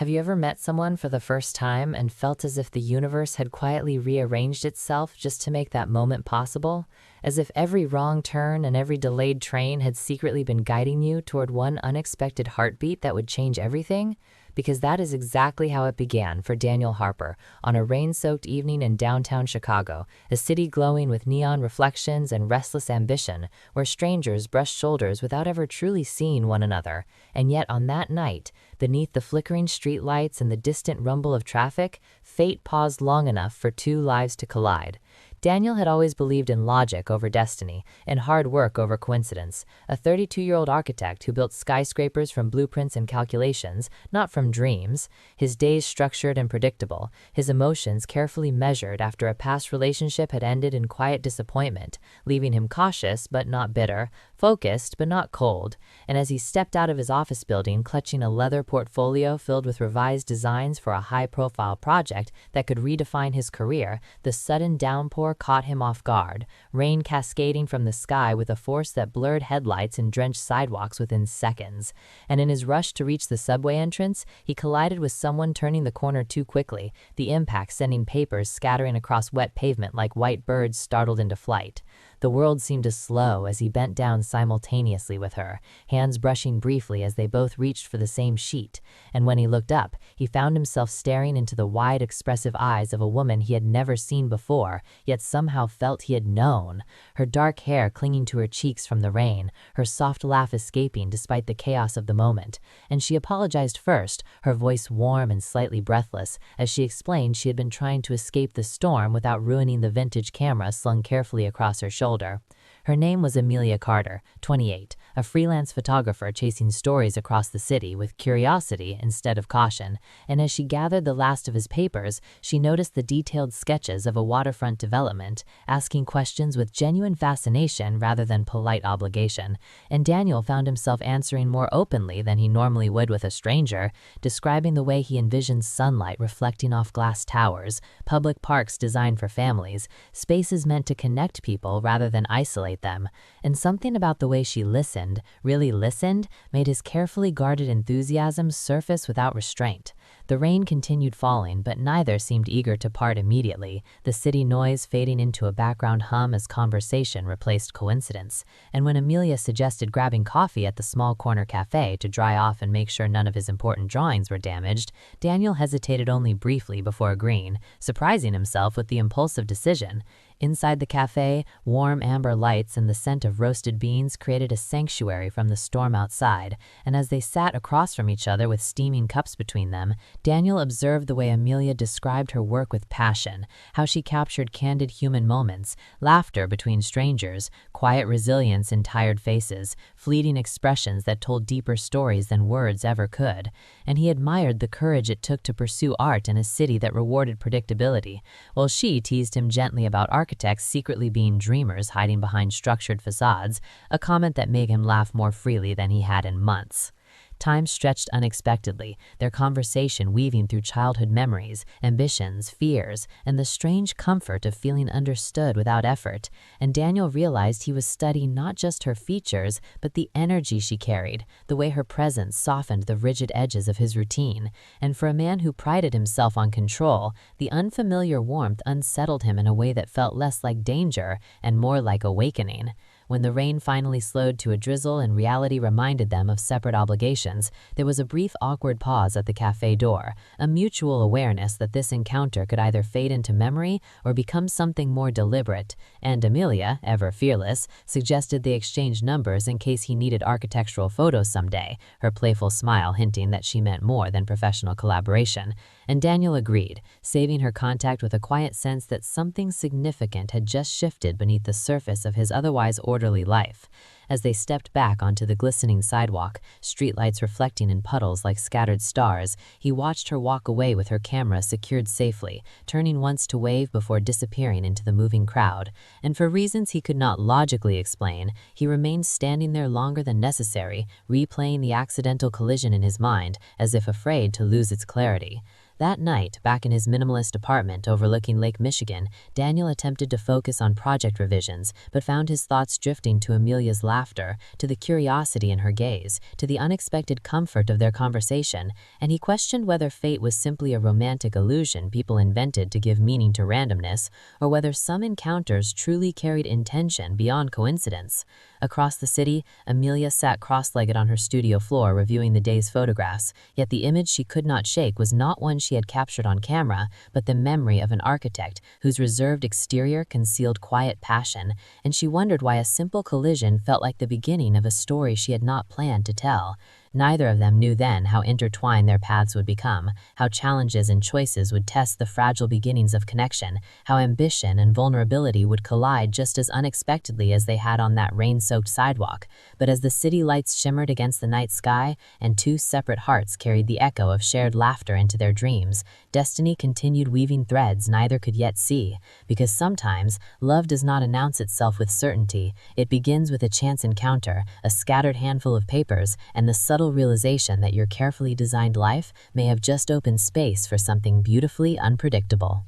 Have you ever met someone for the first time and felt as if the universe had quietly rearranged itself just to make that moment possible? As if every wrong turn and every delayed train had secretly been guiding you toward one unexpected heartbeat that would change everything? Because that is exactly how it began for Daniel Harper on a rain-soaked evening in downtown Chicago, a city glowing with neon reflections and restless ambition, where strangers brushed shoulders without ever truly seeing one another. And yet on that night, beneath the flickering streetlights and the distant rumble of traffic, fate paused long enough for two lives to collide. Daniel had always believed in logic over destiny and hard work over coincidence, a 32-year-old architect who built skyscrapers from blueprints and calculations, not from dreams, his days structured and predictable, his emotions carefully measured after a past relationship had ended in quiet disappointment, leaving him cautious but not bitter, focused but not cold. And as he stepped out of his office building clutching a leather portfolio filled with revised designs for a high-profile project that could redefine his career, the sudden downpour caught him off guard, rain cascading from the sky with a force that blurred headlights and drenched sidewalks within seconds. And in his rush to reach the subway entrance, he collided with someone turning the corner too quickly, the impact sending papers scattering across wet pavement like white birds startled into flight. The world seemed to slow as he bent down simultaneously with her, hands brushing briefly as they both reached for the same sheet. And when he looked up, he found himself staring into the wide, expressive eyes of a woman he had never seen before, yet somehow felt he had known. Her dark hair clinging to her cheeks from the rain, her soft laugh escaping despite the chaos of the moment. And she apologized first, her voice warm and slightly breathless, as she explained she had been trying to escape the storm without ruining the vintage camera slung carefully across her shoulder. Her name was Amelia Carter, 28, a freelance photographer chasing stories across the city with curiosity instead of caution, and as she gathered the last of his papers, she noticed the detailed sketches of a waterfront development, asking questions with genuine fascination rather than polite obligation, and Daniel found himself answering more openly than he normally would with a stranger, describing the way he envisioned sunlight reflecting off glass towers, public parks designed for families, spaces meant to connect people rather than isolate them, and something about the way she listened, really listened, made his carefully guarded enthusiasm surface without restraint. The rain continued falling, but neither seemed eager to part immediately, the city noise fading into a background hum as conversation replaced coincidence. And when Amelia suggested grabbing coffee at the small corner cafe to dry off and make sure none of his important drawings were damaged, Daniel hesitated only briefly before agreeing, surprising himself with the impulsive decision. Inside the cafe, warm amber lights and the scent of roasted beans created a sanctuary from the storm outside, and as they sat across from each other with steaming cups between them, Daniel observed the way Amelia described her work with passion, how she captured candid human moments, laughter between strangers, quiet resilience in tired faces, fleeting expressions that told deeper stories than words ever could. And he admired the courage it took to pursue art in a city that rewarded predictability, while she teased him gently about architects secretly being dreamers hiding behind structured facades, a comment that made him laugh more freely than he had in months. Time stretched unexpectedly, their conversation weaving through childhood memories, ambitions, fears, and the strange comfort of feeling understood without effort, and Daniel realized he was studying not just her features, but the energy she carried, the way her presence softened the rigid edges of his routine. And for a man who prided himself on control, the unfamiliar warmth unsettled him in a way that felt less like danger and more like awakening. When the rain finally slowed to a drizzle and reality reminded them of separate obligations, there was a brief awkward pause at the cafe door, a mutual awareness that this encounter could either fade into memory or become something more deliberate, and Amelia, ever fearless, suggested they exchange numbers in case he needed architectural photos someday, her playful smile hinting that she meant more than professional collaboration. And Daniel agreed, saving her contact with a quiet sense that something significant had just shifted beneath the surface of his otherwise orderly life. As they stepped back onto the glistening sidewalk, streetlights reflecting in puddles like scattered stars, he watched her walk away with her camera secured safely, turning once to wave before disappearing into the moving crowd. And for reasons he could not logically explain, he remained standing there longer than necessary, replaying the accidental collision in his mind, as if afraid to lose its clarity. That night, back in his minimalist apartment overlooking Lake Michigan, Daniel attempted to focus on project revisions, but found his thoughts drifting to Amelia's laugh laughter, to the curiosity in her gaze, to the unexpected comfort of their conversation, and he questioned whether fate was simply a romantic illusion people invented to give meaning to randomness, or whether some encounters truly carried intention beyond coincidence. Across the city, Amelia sat cross-legged on her studio floor reviewing the day's photographs, yet the image she could not shake was not one she had captured on camera, but the memory of an architect whose reserved exterior concealed quiet passion, and she wondered why a simple collision felt like the beginning of a story she had not planned to tell. Neither of them knew then how intertwined their paths would become, how challenges and choices would test the fragile beginnings of connection, how ambition and vulnerability would collide just as unexpectedly as they had on that rain-soaked sidewalk. But as the city lights shimmered against the night sky, and two separate hearts carried the echo of shared laughter into their dreams, destiny continued weaving threads neither could yet see, because sometimes love does not announce itself with certainty. It begins with a chance encounter, a scattered handful of papers, and the subtle realization that your carefully designed life may have just opened space for something beautifully unpredictable.